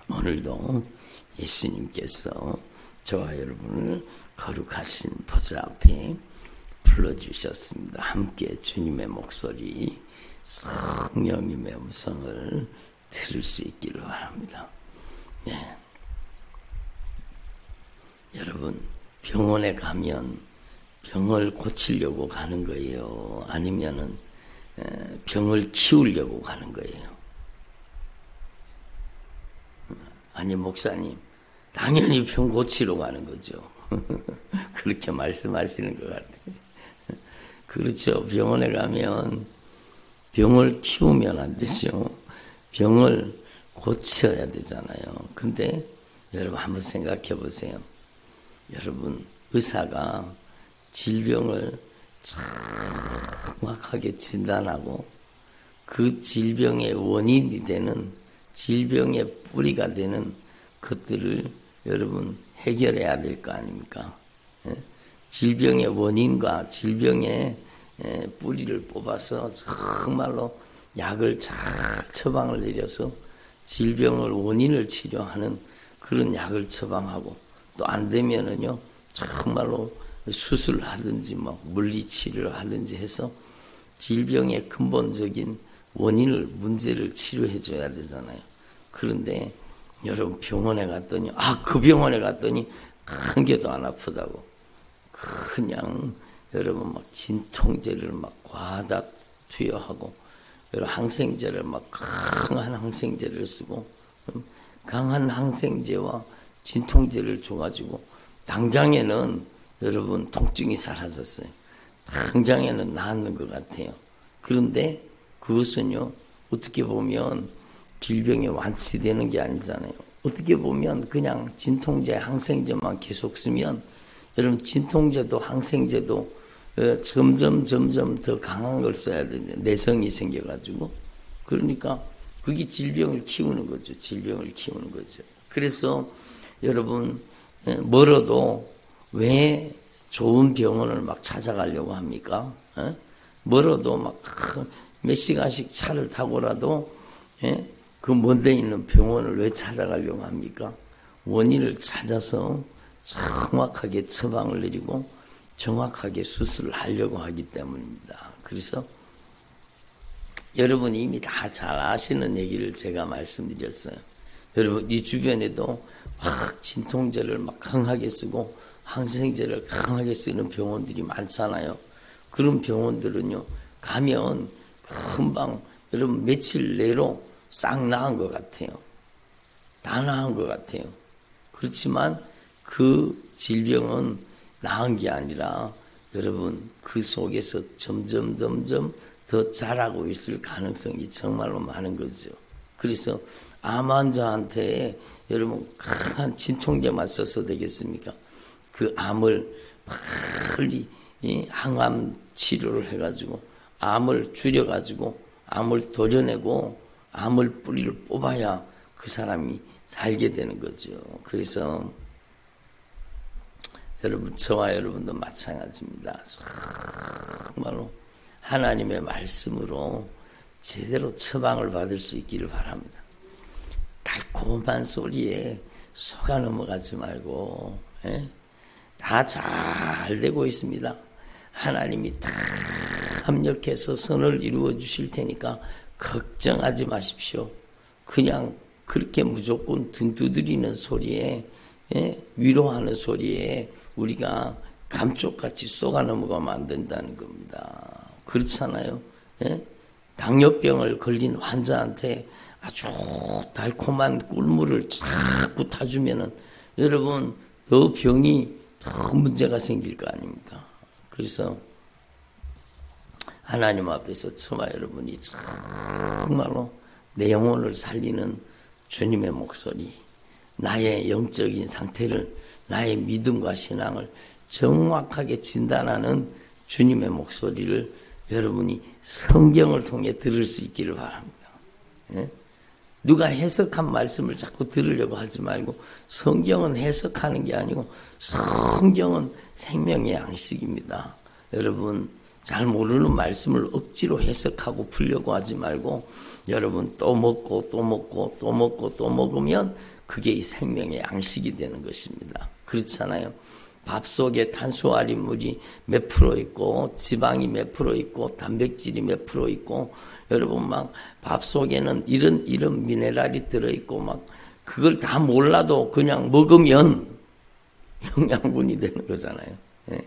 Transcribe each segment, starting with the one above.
오늘도 예수님께서 저와 여러분을 거룩하신 보좌 앞에 불러주셨습니다. 함께 주님의 목소리, 성령님의 음성을 들을 수 있기를 바랍니다. 네. 여러분, 병원에 가면 병을 고치려고 가는 거예요? 아니면은 병을 키우려고 가는 거예요? 아니, 목사님, 당연히 병 고치러 가는 거죠. 그렇게 말씀하시는 것 같아요. 그렇죠. 병원에 가면 병을 키우면 안 되죠. 병을 고쳐야 되잖아요. 근데 여러분 한번 생각해 보세요. 여러분, 의사가 질병을 정확하게 진단하고 그 질병의 원인이 되는, 질병의 뿌리가 되는 것들을 여러분 해결해야 될 거 아닙니까? 질병의 원인과 질병의 뿌리를 뽑아서 정말로 약을 잘 처방을 내려서 질병을 원인을 치료하는 그런 약을 처방하고, 또 안 되면은요 정말로 수술을 하든지 뭐 물리치료를 하든지 해서 질병의 근본적인 원인을, 문제를 치료해 줘야 되잖아요. 그런데 여러분 병원에 갔더니, 그 병원에 갔더니 한 개도 안 아프다고 그냥 여러분 막 진통제를 막 과다 투여하고, 여러분 항생제를 막 강한 항생제를 쓰고, 강한 항생제와 진통제를 줘가지고 당장에는 여러분 통증이 사라졌어요. 당장에는 나았는 것 같아요. 그런데 그것은요 어떻게 보면 질병이 완치되는 게 아니잖아요. 어떻게 보면 그냥 진통제, 항생제만 계속 쓰면 여러분 진통제도 항생제도 점점 더 강한 걸 써야 되죠. 내성이 생겨가지고. 그러니까 그게 질병을 키우는 거죠. 질병을 키우는 거죠. 그래서 여러분 멀어도 왜 좋은 병원을 막 찾아가려고 합니까? 멀어도 막 몇 시간씩 차를 타고라도 그 먼데 있는 병원을 왜 찾아가려고 합니까? 원인을 찾아서 정확하게 처방을 내리고 정확하게 수술을 하려고 하기 때문입니다. 그래서 여러분이 이미 다 잘 아시는 얘기를 제가 말씀드렸어요. 여러분 이 주변에도 막 진통제를 막 강하게 쓰고 항생제를 강하게 쓰는 병원들이 많잖아요. 그런 병원들은요 가면 금방 여러분 며칠 내로 싹 나은 것 같아요. 다 나은 것 같아요. 그렇지만 그 질병은 나은 게 아니라 여러분 그 속에서 점점 더 자라고 있을 가능성이 정말로 많은 거죠. 그래서 암 환자한테 여러분 강한 진통제만 써서 되겠습니까? 그 암을 빨리 항암 치료를 해가지고 암을 줄여가지고 암을 도려내고 암을 뿌리를 뽑아야 그 사람이 살게 되는 거죠. 그래서 여러분, 저와 여러분도 마찬가지입니다. 정말로 하나님의 말씀으로 제대로 처방을 받을 수 있기를 바랍니다. 달콤한 소리에 속아 넘어가지 말고 다 잘 되고 있습니다. 하나님이 다 합력해서 선을 이루어 주실 테니까 걱정하지 마십시오. 그냥 그렇게 무조건 등 두드리는 소리에 위로하는 소리에 우리가 감쪽같이 쏘가 넘어가면 안 된다는 겁니다. 그렇잖아요. 당뇨병을 걸린 환자한테 아주 달콤한 꿀물을 자꾸 타주면은 여러분 더 병이 더 문제가 생길 거 아닙니까? 그래서 하나님 앞에서 저와 여러분이 정말로 내 영혼을 살리는 주님의 목소리, 나의 영적인 상태를, 나의 믿음과 신앙을 정확하게 진단하는 주님의 목소리를 여러분이 성경을 통해 들을 수 있기를 바랍니다. 누가 해석한 말씀을 자꾸 들으려고 하지 말고, 성경은 해석하는 게 아니고 성경은 생명의 양식입니다. 여러분 잘 모르는 말씀을 억지로 해석하고 풀려고 하지 말고 여러분 또 먹고 또 먹고 또 먹고 또 먹으면 그게 이 생명의 양식이 되는 것입니다. 그렇잖아요. 밥 속에 탄수화물이 몇 프로 있고 지방이 몇 프로 있고 단백질이 몇 프로 있고 여러분 막 밥 속에는 이런 미네랄이 들어있고 막 그걸 다 몰라도 그냥 먹으면 영양분이 되는 거잖아요. 예.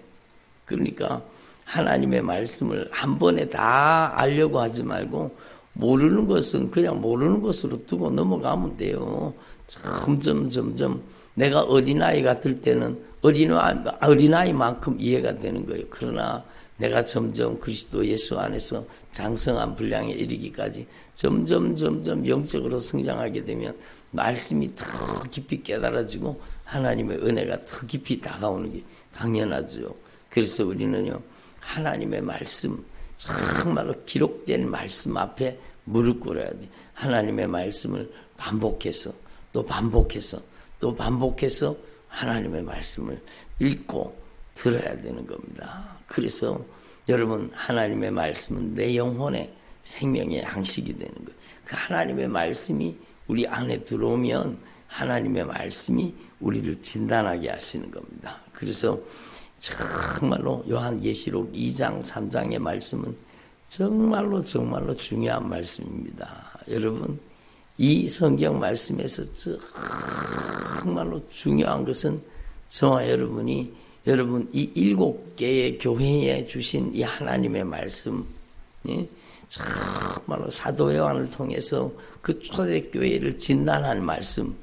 그러니까 하나님의 말씀을 한 번에 다 알려고 하지 말고 모르는 것은 그냥 모르는 것으로 두고 넘어가면 돼요. 점점 내가 어린아이 같을 때는 어린아이만큼 이해가 되는 거예요. 그러나 내가 점점 그리스도 예수 안에서 장성한 분량에 이르기까지 점점 영적으로 성장하게 되면 말씀이 더 깊이 깨달아지고 하나님의 은혜가 더 깊이 다가오는 게 당연하죠. 그래서 우리는요 하나님의 말씀 정말로 기록된 말씀 앞에 무릎 꿇어야 돼. 하나님의 말씀을 반복해서 또 반복해서 또 반복해서 하나님의 말씀을 읽고 들어야 되는 겁니다. 그래서 여러분 하나님의 말씀은 내 영혼의 생명의 양식이 되는 거예요. 그 하나님의 말씀이 우리 안에 들어오면 하나님의 말씀이 우리를 진단하게 하시는 겁니다. 그래서 정말로 요한계시록 2장 3장의 말씀은 정말로 중요한 말씀입니다. 여러분 이 성경 말씀에서 정말로 중요한 것은 저와 여러분이 여러분 이 7개의 교회에 주신 이 하나님의 말씀 정말로 사도 요한을 통해서 그 초대교회를 진단한 말씀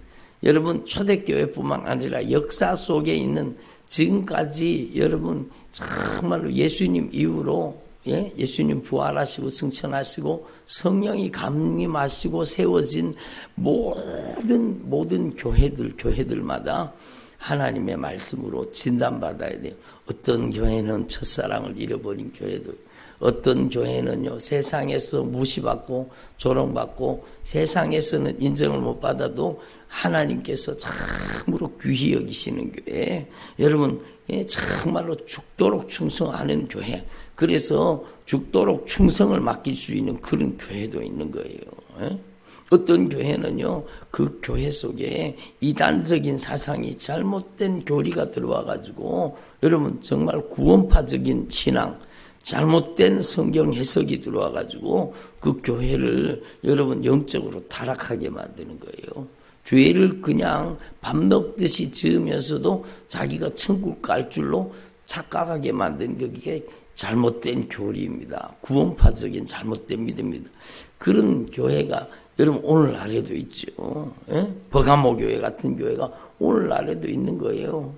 여러분 초대교회뿐만 아니라 역사 속에 있는 지금까지 여러분 정말로 예수님 이후로 예수님 부활하시고 승천하시고 성령이 감림하시고 세워진 모든 교회들마다 하나님의 말씀으로 진단받아야 돼요. 어떤 교회는 첫사랑을 잃어버린 교회도 어떤 교회는요 세상에서 무시받고 조롱받고 세상에서는 인정을 못 받아도 하나님께서 참으로 귀히 여기시는 교회 여러분 정말로 죽도록 충성하는 교회 그래서 죽도록 충성을 맡길 수 있는 그런 교회도 있는 거예요. 어떤 교회는요 그 교회 속에 이단적인 사상이 잘못된 교리가 들어와 가지고 여러분 정말 구원파적인 신앙 잘못된 성경 해석이 들어와 가지고 그 교회를 여러분 영적으로 타락하게 만드는 거예요. 죄를 그냥 밥 먹듯이 지으면서도 자기가 천국 갈 줄로 착각하게 만든 그게 잘못된 교리입니다. 구원파적인 잘못된 믿음입니다. 그런 교회가 여러분 오늘날에도 있죠. 버가모 교회 같은 교회가 오늘날에도 있는 거예요.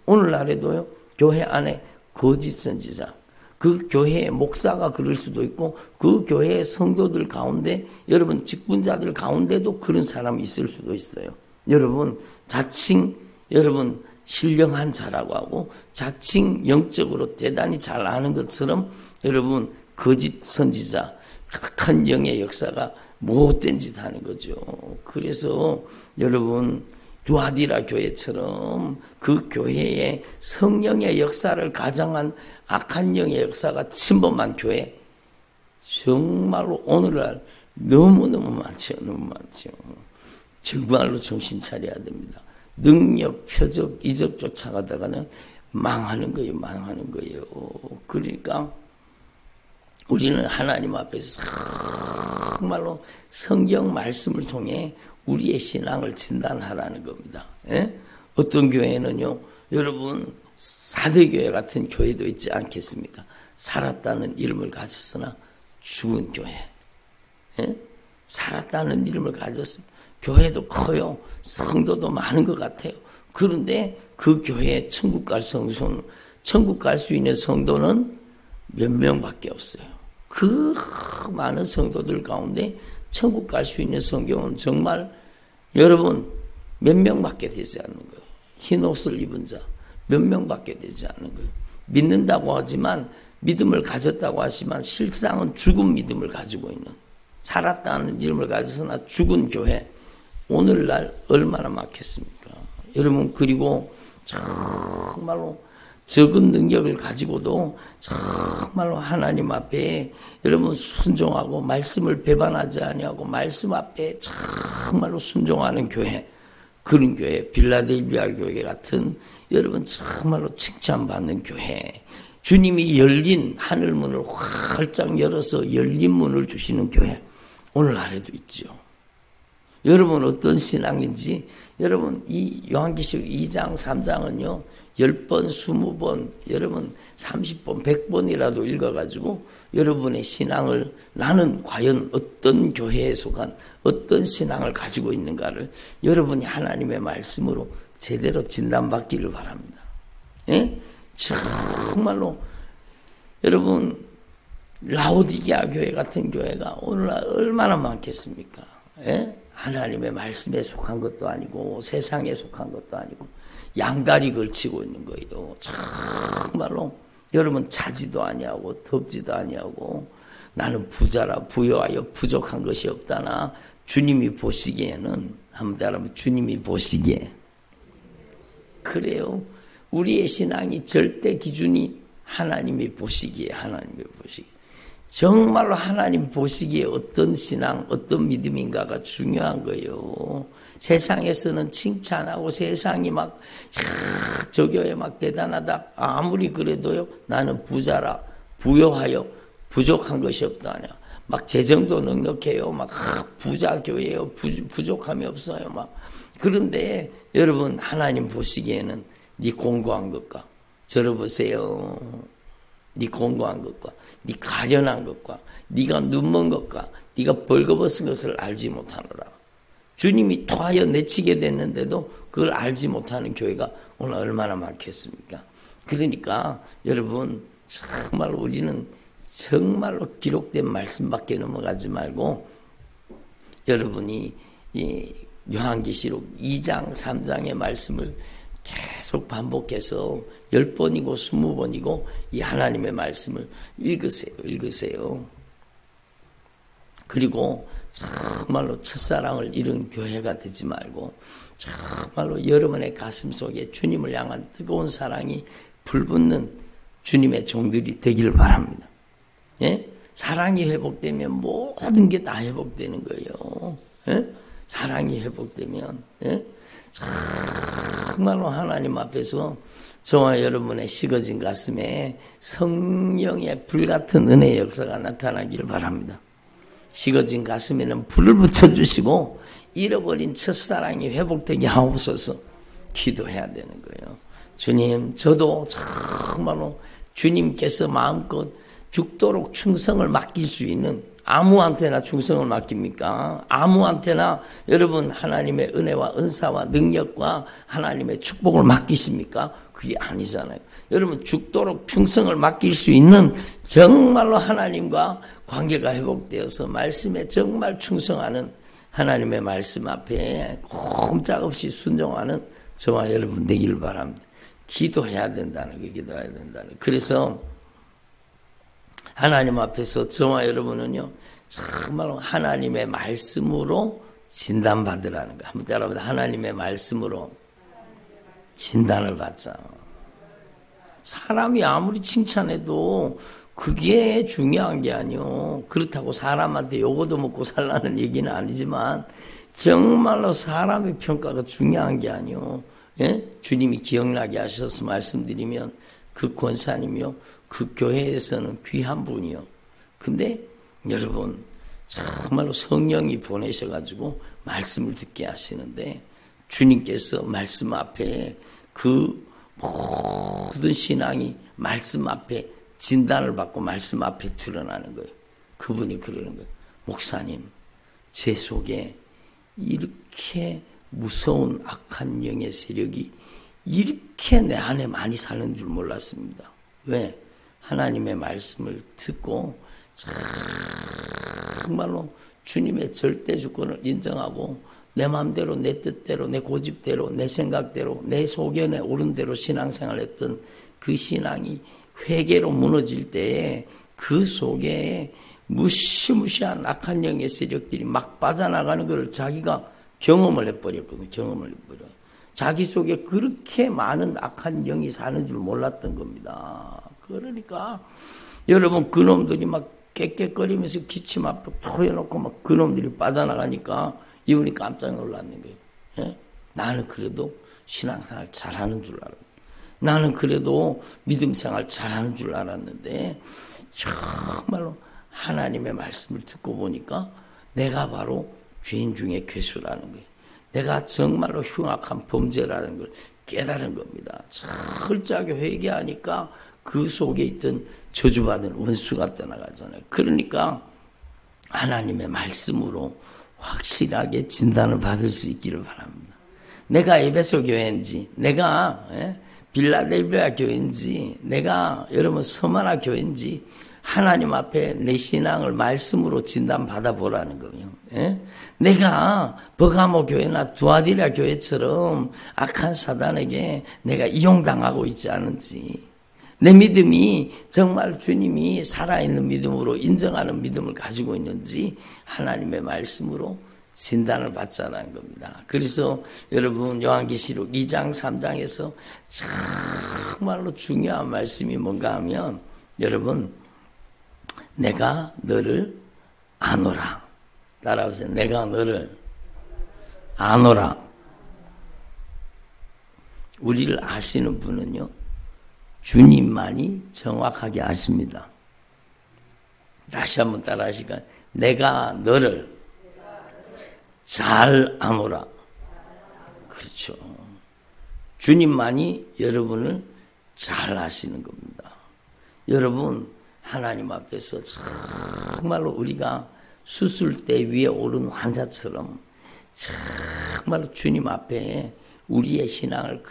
오늘날에도요 교회 안에 거짓 선지자 그 교회의 목사가 그럴 수도 있고 그 교회의 성도들 가운데 여러분 직분자들 가운데도 그런 사람이 있을 수도 있어요. 여러분 자칭 여러분 신령한 자라고 하고 자칭 영적으로 대단히 잘 아는 것처럼 여러분 거짓 선지자 악한 영의 역사가 못된 짓 하는 거죠. 그래서 여러분 두아디라 교회처럼 그 교회에 성령의 역사를 가장한 악한 영의 역사가 침범한 교회 정말로 오늘날 너무너무 많죠. 정말로 정신 차려야 됩니다. 능력, 표적, 이적 쫓아가다가는 망하는 거예요. 그러니까 우리는 하나님 앞에서 정말로 성경 말씀을 통해 우리의 신앙을 진단하라는 겁니다. 어떤 교회는요, 여러분 사대교회 같은 교회도 있지 않겠습니까? 살았다는 이름을 가졌으나 죽은 교회. 살았다는 이름을 가졌으면 교회도 커요. 성도도 많은 것 같아요. 그런데 그 교회에 천국 갈 성도는 천국 갈 수 있는 성도는 몇 명밖에 없어요. 그 많은 성도들 가운데 천국 갈 수 있는 성경은 정말 여러분 몇 명밖에 되지 않는 거예요. 흰 옷을 입은 자 몇 명밖에 되지 않는 거예요. 믿는다고 하지만 믿음을 가졌다고 하지만 실상은 죽은 믿음을 가지고 있는 살았다는 이름을 가졌으나 죽은 교회 오늘날 얼마나 많겠습니까? 여러분 그리고 정말로 적은 능력을 가지고도 정말로 하나님 앞에 여러분 순종하고 말씀을 배반하지 아니하고 말씀 앞에 정말로 순종하는 교회, 그런 교회, 빌라델비아 교회 같은 여러분 정말로 칭찬받는 교회, 주님이 열린 하늘문을 활짝 열어서 열린 문을 주시는 교회, 오늘 아래도 있죠. 여러분 어떤 신앙인지, 여러분 이 요한계시록 2장 3장은요 10번 20번 여러분 30번 100번이라도 읽어가지고 여러분의 신앙을, 나는 과연 어떤 교회에 속한 어떤 신앙을 가지고 있는가를 여러분이 하나님의 말씀으로 제대로 진단받기를 바랍니다. 예? 정말로 여러분 라오디게아 교회 같은 교회가 오늘날 얼마나 많겠습니까? 예? 하나님의 말씀에 속한 것도 아니고 세상에 속한 것도 아니고 양다리 걸치고 있는 거예요. 정말로 여러분 자지도 아니하고 덥지도 아니하고 나는 부자라 부여하여 부족한 것이 없다나 주님이 보시기에는, 한번 따라하면 주님이 보시기에, 그래요. 우리의 신앙이 절대 기준이 하나님이 보시기에, 하나님이 보시기에, 정말로 하나님 보시기에 어떤 신앙, 어떤 믿음인가가 중요한 거예요. 세상에서는 칭찬하고 세상이 막, 저 교회 막 대단하다. 아무리 그래도요, 나는 부자라, 부여하여 부족한 것이 없다냐. 막 재정도 넉넉해요. 막 부자 교회요. 부족함이 없어요. 막. 그런데 여러분 하나님 보시기에는 네 공부한 것과, 들어보세요. 네 공부한 것과, 네 가련한 것과, 네가 눈먼 것과, 네가 벌거벗은 것을 알지 못하노라. 주님이 토하여 내치게 됐는데도 그걸 알지 못하는 교회가 오늘 얼마나 많겠습니까? 그러니까 여러분 정말로 우리는 정말로 기록된 말씀밖에 넘어가지 말고 여러분이 이 요한계시록 2장 3장의 말씀을 계속 반복해서 10번이고 20번이고 이 하나님의 말씀을 읽으세요. 그리고 정말로 첫사랑을 잃은 교회가 되지 말고 정말로 여러분의 가슴 속에 주님을 향한 뜨거운 사랑이 불붙는 주님의 종들이 되기를 바랍니다. 예? 사랑이 회복되면 모든 게 다 회복되는 거예요. 예? 사랑이 회복되면, 예? 정말로 하나님 앞에서 저와 여러분의 식어진 가슴에 성령의 불같은 은혜의 역사가 나타나기를 바랍니다. 식어진 가슴에는 불을 붙여주시고 잃어버린 첫사랑이 회복되게 하옵소서. 기도해야 되는 거예요. 주님, 저도 정말로 주님께서 마음껏 죽도록 충성을 맡길 수 있는, 아무한테나 충성을 맡깁니까? 아무한테나 여러분 하나님의 은혜와 은사와 능력과 하나님의 축복을 맡기십니까? 그게 아니잖아요. 여러분 죽도록 충성을 맡길 수 있는 정말로 하나님과 관계가 회복되어서 말씀에 정말 충성하는, 하나님의 말씀 앞에 꼼짝없이 순종하는 저와 여러분 되기를 바랍니다. 기도해야 된다는 거, 기도해야 된다는 거. 그래서 하나님 앞에서 저와 여러분은요 정말로 하나님의 말씀으로 진단받으라는 거. 한번 따라합니다. 하나님의 말씀으로 진단을 받자. 사람이 아무리 칭찬해도 그게 중요한 게 아니요. 그렇다고 사람한테 요거도 먹고 살라는 얘기는 아니지만 정말로 사람의 평가가 중요한 게 아니요. 예? 주님이 기억나게 하셔서 말씀드리면 그 권사님이요, 그 교회에서는 귀한 분이요. 근데 여러분 정말로 성령이 보내셔가지고 말씀을 듣게 하시는데 주님께서 말씀 앞에 그 모든 신앙이 말씀 앞에 진단을 받고 말씀 앞에 드러나는 거예요. 그분이 그러는 거예요. 목사님, 제 속에 이렇게 무서운 악한 영의 세력이 이렇게 내 안에 많이 사는 줄 몰랐습니다. 왜? 하나님의 말씀을 듣고 정말로 주님의 절대 주권을 인정하고 내 마음대로, 내 뜻대로, 내 고집대로, 내 생각대로, 내 소견에 오른 대로 신앙생활을 했던 그 신앙이 회개로 무너질 때에 그 속에 무시무시한 악한 영의 세력들이 막 빠져나가는 것을 자기가 경험을 해버렸거든요. 경험을 해버려. 자기 속에 그렇게 많은 악한 영이 사는 줄 몰랐던 겁니다. 그러니까 여러분 그놈들이 막 깨깨거리면서 기침 앞에 토해놓고 막 그놈들이 빠져나가니까 이분이 깜짝 놀랐는 거예요. 예? 나는 그래도 신앙생활 잘하는 줄 알았는데, 나는 그래도 믿음생활 잘하는 줄 알았는데 정말로 하나님의 말씀을 듣고 보니까 내가 바로 죄인 중에 괴수라는 거예요. 내가 정말로 흉악한 범죄라는 걸 깨달은 겁니다. 철저하게 회개하니까 그 속에 있던 저주받은 원수가 떠나가잖아요. 그러니까 하나님의 말씀으로 확실하게 진단을 받을 수 있기를 바랍니다. 내가 에베소 교회인지, 내가 빌라델비아 교회인지, 내가 여러분 서마나 교회인지 하나님 앞에 내 신앙을 말씀으로 진단받아 보라는 거예요. 내가 버가모 교회나 두아디라 교회처럼 악한 사단에게 내가 이용당하고 있지 않은지, 내 믿음이 정말 주님이 살아있는 믿음으로 인정하는 믿음을 가지고 있는지 하나님의 말씀으로 진단을 받자라는 겁니다. 그래서 여러분 요한계시록 2장 3장에서 정말로 중요한 말씀이 뭔가 하면, 여러분 내가 너를 아노라. 따라오세요. 내가 너를 아노라. 우리를 아시는 분은요, 주님만이 정확하게 아십니다. 다시 한번 따라 하시니까, 내가 너를 잘 아노라. 그렇죠. 주님만이 여러분을 잘 아시는 겁니다. 여러분 하나님 앞에서 정말로 우리가 수술대 위에 오른 환자처럼 정말로 주님 앞에 우리의 신앙을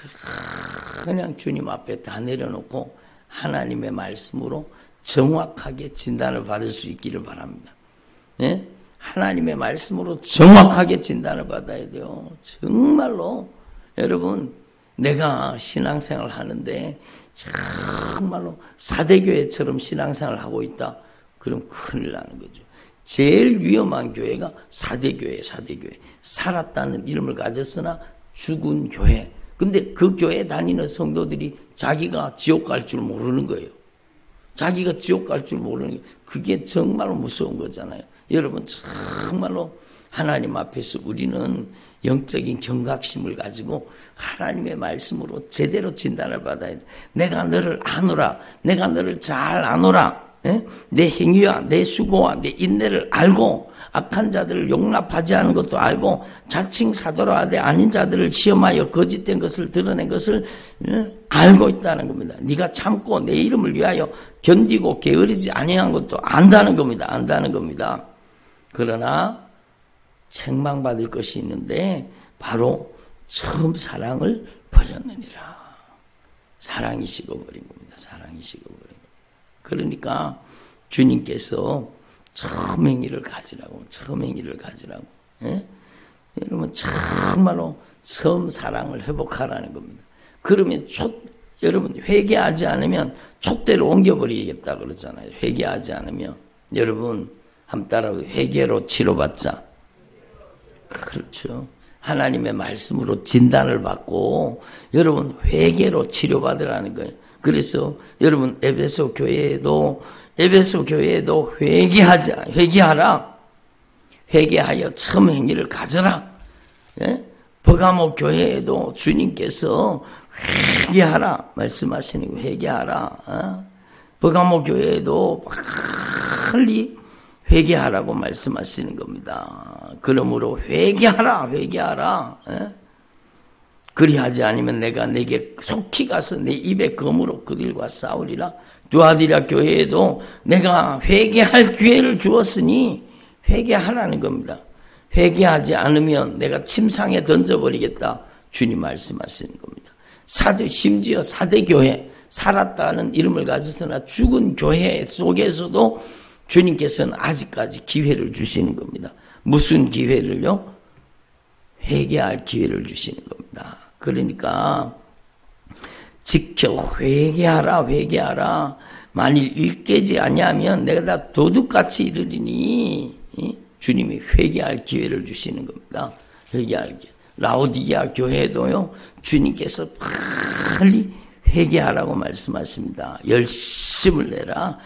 그냥 주님 앞에 다 내려놓고 하나님의 말씀으로 정확하게 진단을 받을 수 있기를 바랍니다. 예? 하나님의 말씀으로 정확하게 진단을 받아야 돼요. 정말로 여러분 내가 신앙생활을 하는데 정말로 사대교회처럼 신앙생활을 하고 있다. 그럼 큰일 나는 거죠. 제일 위험한 교회가 사대교회. 살았다는 이름을 가졌으나 죽은 교회. 근데 그 교회 다니는 성도들이 자기가 지옥 갈 줄 모르는 거예요. 자기가 지옥 갈 줄 모르는 게 그게 정말로 무서운 거잖아요. 여러분 정말로 하나님 앞에서 우리는 영적인 경각심을 가지고 하나님의 말씀으로 제대로 진단을 받아야 돼. 내가 너를 아노라. 내가 너를 잘 아노라. 내 행위와 내 수고와 내 인내를 알고 악한 자들을 용납하지 않은 것도 알고 자칭 사도라 하되 아닌 자들을 시험하여 거짓된 것을 드러낸 것을 알고 있다는 겁니다. 네가 참고 내 이름을 위하여 견디고 게으르지 아니한 것도 안다는 겁니다. 그러나 책망받을 것이 있는데 바로 처음 사랑을 버렸느니라. 사랑이 식어버린 겁니다. 그러니까 주님께서 처음 행위를 가지라고. 예? 여러분 정말로 처음 사랑을 회복하라는 겁니다. 그러면 여러분 회개하지 않으면 촛대로 옮겨버리겠다 그러잖아요. 회개하지 않으면. 여러분 한번 따라서 회개로 치료받자. 그렇죠. 하나님의 말씀으로 진단을 받고 여러분 회개로 치료받으라는 거예요. 그래서 여러분 에베소 교회에도 회개하라. 회개하여 처음 행위를 가져라. 예? 버가모 교회에도 주님께서 회개하라 말씀하시는 거. 회개하라. 버가모 교회에도 빨리 회개하라고 말씀하시는 겁니다. 그러므로 회개하라. 그리하지 않으면 내가 내게 속히 가서 내 입의 검으로 그들과 싸우리라. 두아디라 교회에도 내가 회개할 기회를 주었으니 회개하라는 겁니다. 회개하지 않으면 내가 침상에 던져버리겠다. 주님 말씀하시는 겁니다. 심지어 사대교회, 살았다는 이름을 가졌으나 죽은 교회 속에서도 주님께서는 아직까지 기회를 주시는 겁니다. 무슨 기회를요? 회개할 기회를 주시는 겁니다. 그러니까 지켜 회개하라. 만일 일깨지 아니하면 내가 다 도둑같이 이르리니 주님이 회개할 기회를 주시는 겁니다. 회개할 기회. 라오디게아 교회도요, 주님께서 빨리 회개하라고 말씀하십니다. 열심을 내라.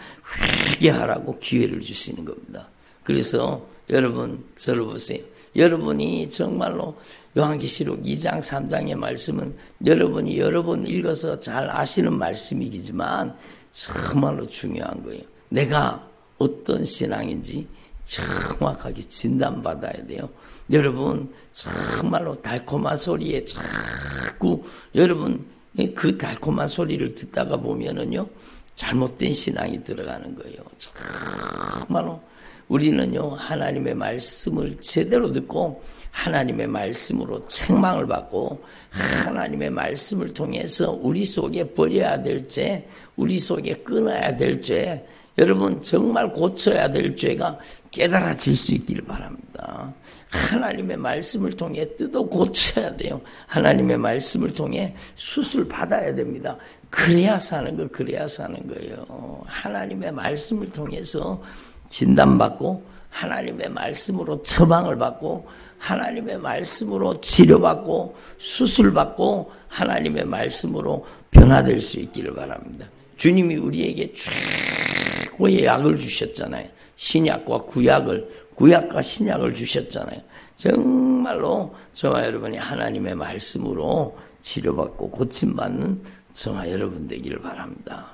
회개하라고 기회를 주시는 겁니다. 그래서 여러분, 저를 보세요. 여러분이 정말로 요한계시록 2장 3장의 말씀은 여러분이 여러 번 읽어서 잘 아시는 말씀이지만 정말로 중요한 거예요. 내가 어떤 신앙인지 정확하게 진단받아야 돼요. 여러분, 정말로 달콤한 소리에 자꾸 여러분 그 달콤한 소리를 듣다가 보면은요, 잘못된 신앙이 들어가는 거예요. 정말로 우리는요, 하나님의 말씀을 제대로 듣고 하나님의 말씀으로 책망을 받고 하나님의 말씀을 통해서 우리 속에 버려야 될 죄, 우리 속에 끊어야 될 죄, 여러분 정말 고쳐야 될 죄가 깨달아질 수 있기를 바랍니다. 하나님의 말씀을 통해 뜯어 고쳐야 돼요. 하나님의 말씀을 통해 수술 받아야 됩니다. 그래야 사는 거, 그래야 사는 거예요. 하나님의 말씀을 통해서 진단받고 하나님의 말씀으로 처방을 받고 하나님의 말씀으로 치료받고 수술받고 하나님의 말씀으로 변화될 수 있기를 바랍니다. 주님이 우리에게 최고의 약을 주셨잖아요. 신약과 구약을, 구약과 신약을 주셨잖아요. 정말로 저와 여러분이 하나님의 말씀으로 치료받고 고침받는 저와 여러분 되기를 바랍니다.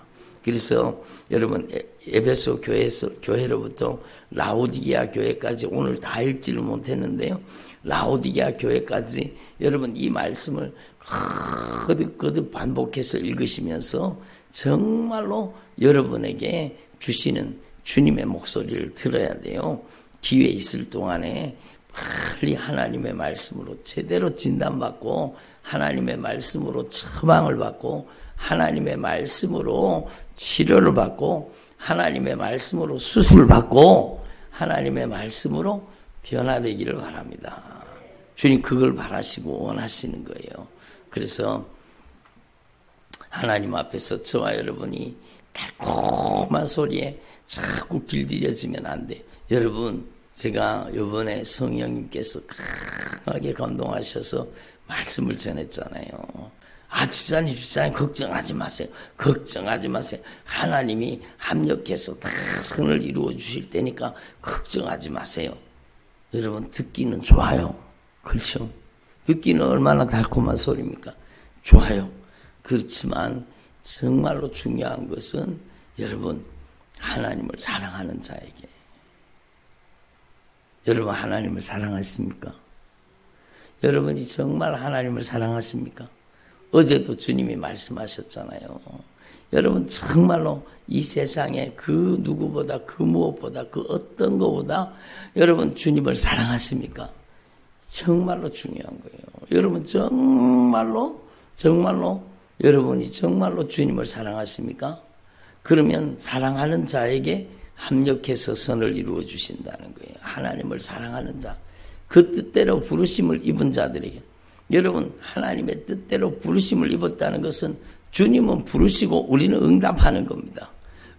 그래서 여러분 에베소 교회로부터 라오디게아 교회까지 오늘 다 읽지를 못했는데요. 라오디게아 교회까지 여러분 이 말씀을 거듭 반복해서 읽으시면서 정말로 여러분에게 주시는 주님의 목소리를 들어야 돼요. 기회 있을 동안에 빨리 하나님의 말씀으로 제대로 진단받고 하나님의 말씀으로 처방을 받고 하나님의 말씀으로 치료를 받고 하나님의 말씀으로 수술을 받고 하나님의 말씀으로 변화되기를 바랍니다. 주님 그걸 바라시고 원하시는 거예요. 그래서 하나님 앞에서 저와 여러분이 달콤한 소리에 자꾸 길들여지면 안 돼요. 여러분, 제가 이번에 성령님께서 강하게 감동하셔서 말씀을 전했잖아요. 아, 집사님 걱정하지 마세요. 걱정하지 마세요. 하나님이 합력해서 다 선을 이루어 주실 테니까 걱정하지 마세요. 여러분, 듣기는 좋아요. 그렇죠? 듣기는 얼마나 달콤한 소리입니까? 좋아요. 그렇지만 정말로 중요한 것은 여러분, 하나님을 사랑하는 자에게. 여러분, 하나님을 사랑하십니까? 여러분이 정말 하나님을 사랑하십니까? 어제도 주님이 말씀하셨잖아요. 여러분 정말로 이 세상에 그 누구보다 그 무엇보다 그 어떤 것보다 여러분 주님을 사랑하십니까? 정말로 중요한 거예요. 여러분 정말로 여러분이 정말로 주님을 사랑하십니까? 그러면 사랑하는 자에게 합력해서 선을 이루어 주신다는 거예요. 하나님을 사랑하는 자, 그 뜻대로 부르심을 입은 자들에게. 여러분 하나님의 뜻대로 부르심을 입었다는 것은 주님은 부르시고 우리는 응답하는 겁니다.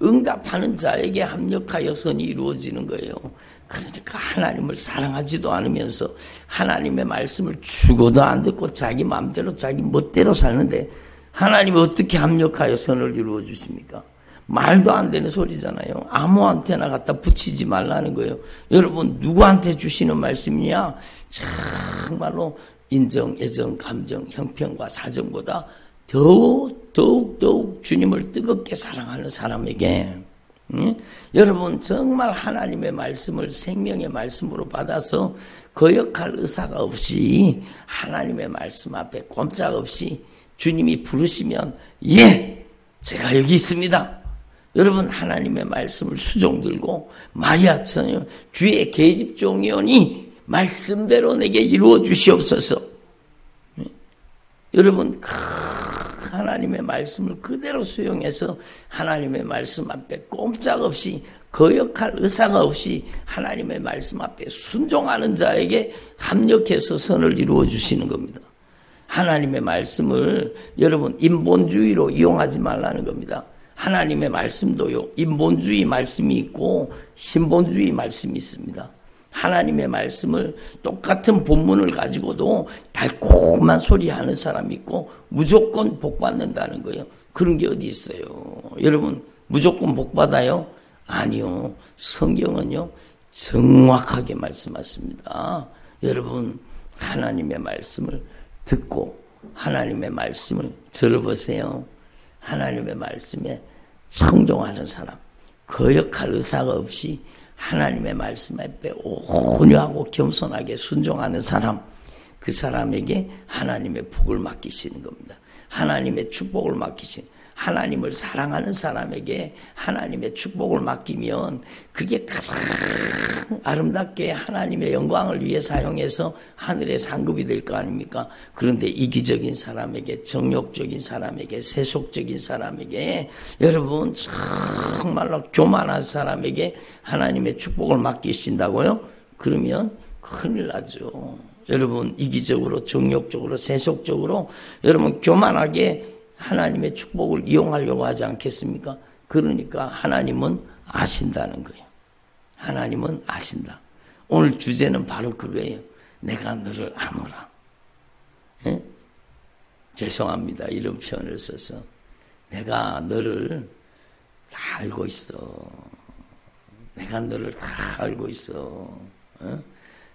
응답하는 자에게 합력하여 선이 이루어지는 거예요. 그러니까 하나님을 사랑하지도 않으면서 하나님의 말씀을 죽어도 안 듣고 자기 마음대로 자기 멋대로 사는데 하나님이 어떻게 합력하여 선을 이루어 주십니까? 말도 안 되는 소리잖아요. 아무한테나 갖다 붙이지 말라는 거예요. 여러분 누구한테 주시는 말씀이냐? 정말로 인정, 애정, 감정, 형편과 사정보다 더욱 주님을 뜨겁게 사랑하는 사람에게 여러분 정말 하나님의 말씀을 생명의 말씀으로 받아서 거역할 의사가 없이 하나님의 말씀 앞에 꼼짝없이 주님이 부르시면 예! 제가 여기 있습니다. 여러분 하나님의 말씀을 수종 들고 마리아 처녀 주의 계집종이오니 말씀대로 내게 이루어 주시옵소서. 여러분 하나님의 말씀을 그대로 수용해서 하나님의 말씀 앞에 꼼짝없이 거역할 의사가 없이 하나님의 말씀 앞에 순종하는 자에게 합력해서 선을 이루어 주시는 겁니다. 하나님의 말씀을 여러분 인본주의로 이용하지 말라는 겁니다. 하나님의 말씀도요 인본주의 말씀이 있고 신본주의 말씀이 있습니다. 하나님의 말씀을 똑같은 본문을 가지고도 달콤한 소리 하는 사람이 있고 무조건 복 받는다는 거예요. 그런 게 어디 있어요? 여러분 무조건 복 받아요? 아니요. 성경은요 정확하게 말씀하십니다. 여러분 하나님의 말씀을 듣고 하나님의 말씀을 들어보세요. 하나님의 말씀에 청종하는 사람, 거역할 의사가 없이 하나님의 말씀 앞에 온유하고 겸손하게 순종하는 사람, 그 사람에게 하나님의 복을 맡기시는 겁니다. 하나님의 축복을 맡기시는, 하나님을 사랑하는 사람에게 하나님의 축복을 맡기면 그게 가장 아름답게 하나님의 영광을 위해 사용해서 하늘의 상급이 될 거 아닙니까? 그런데 이기적인 사람에게, 정욕적인 사람에게, 세속적인 사람에게, 여러분 정말로 교만한 사람에게 하나님의 축복을 맡기신다고요? 그러면 큰일 나죠. 여러분 이기적으로, 정욕적으로, 세속적으로 여러분 교만하게 하나님의 축복을 이용하려고 하지 않겠습니까? 그러니까 하나님은 아신다는 거예요. 하나님은 아신다. 오늘 주제는 바로 그거예요. 내가 너를 아노라. 예? 죄송합니다. 이런 표현을 써서. 내가 너를 다 알고 있어. 내가 너를 다 알고 있어. 어?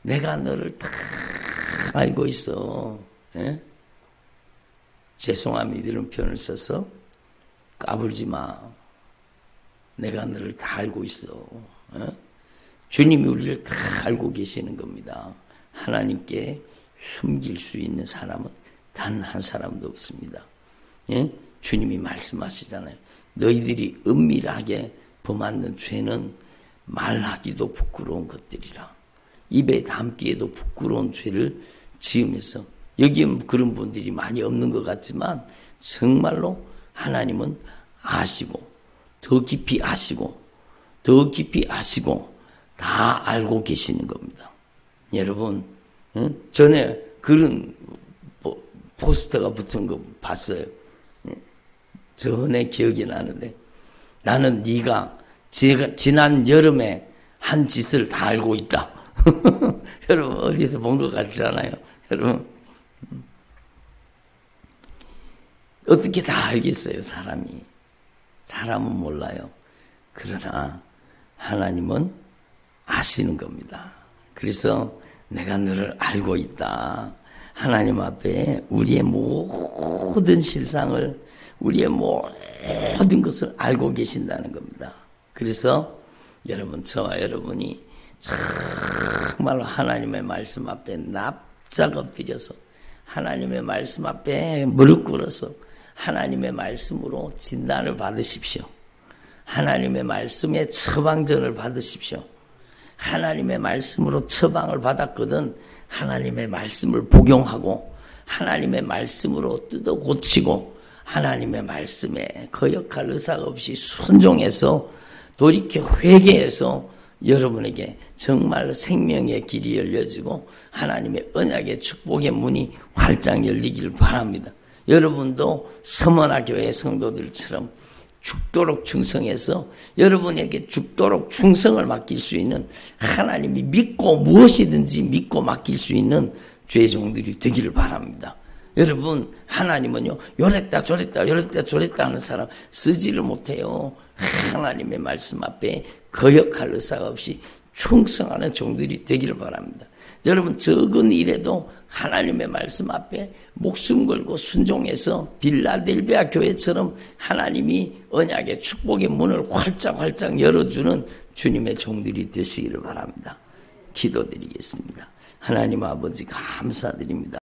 내가 너를 다 알고 있어. 예? 죄송합니다. 이런 표현을 써서 까불지 마. 내가 너를 다 알고 있어. 어? 주님이 우리를 다 알고 계시는 겁니다. 하나님께 숨길 수 있는 사람은 단 한 사람도 없습니다. 예? 주님이 말씀하시잖아요. 너희들이 은밀하게 범하는 죄는 말하기도 부끄러운 것들이라. 입에 담기에도 부끄러운 죄를 지으면서, 여기에 그런 분들이 많이 없는 것 같지만 정말로 하나님은 아시고 더 깊이 아시고 더 깊이 아시고 다 알고 계시는 겁니다. 여러분 전에 그런 포스터가 붙은 거 봤어요. 전에 기억이 나는데, 나는 네가 지난 여름에 한 짓을 다 알고 있다. 여러분 어디서 본 것 같지 않아요? 여러분 어떻게 다 알겠어요? 사람은 몰라요. 그러나 하나님은 아시는 겁니다. 그래서 내가 너를 알고 있다. 하나님 앞에 우리의 모든 실상을, 우리의 모든 것을 알고 계신다는 겁니다. 그래서 여러분, 저와 여러분이 정말로 하나님의 말씀 앞에 납작 엎드려서 하나님의 말씀 앞에 무릎 꿇어서 하나님의 말씀으로 진단을 받으십시오. 하나님의 말씀에 처방전을 받으십시오. 하나님의 말씀으로 처방을 받았거든 하나님의 말씀을 복용하고 하나님의 말씀으로 뜯어 고치고 하나님의 말씀에 거역할 의사가 없이 순종해서 돌이켜 회개해서 여러분에게 정말 생명의 길이 열려지고 하나님의 언약의 축복의 문이 활짝 열리기를 바랍니다. 여러분도 서머나 교회 성도들처럼 죽도록 충성해서 여러분에게 죽도록 충성을 맡길 수 있는, 하나님이 믿고 무엇이든지 믿고 맡길 수 있는 죄종들이 되기를 바랍니다. 여러분, 하나님은요, 요랬다 저랬다 요랬다 저랬다 하는 사람 쓰지를 못해요. 하나님의 말씀 앞에 거역할 의사가 없이 충성하는 종들이 되기를 바랍니다. 여러분, 적은 일에도 하나님의 말씀 앞에 목숨 걸고 순종해서 빌라델비아 교회처럼 하나님이 언약의 축복의 문을 활짝 열어주는 주님의 종들이 되시기를 바랍니다. 기도드리겠습니다. 하나님 아버지 감사드립니다.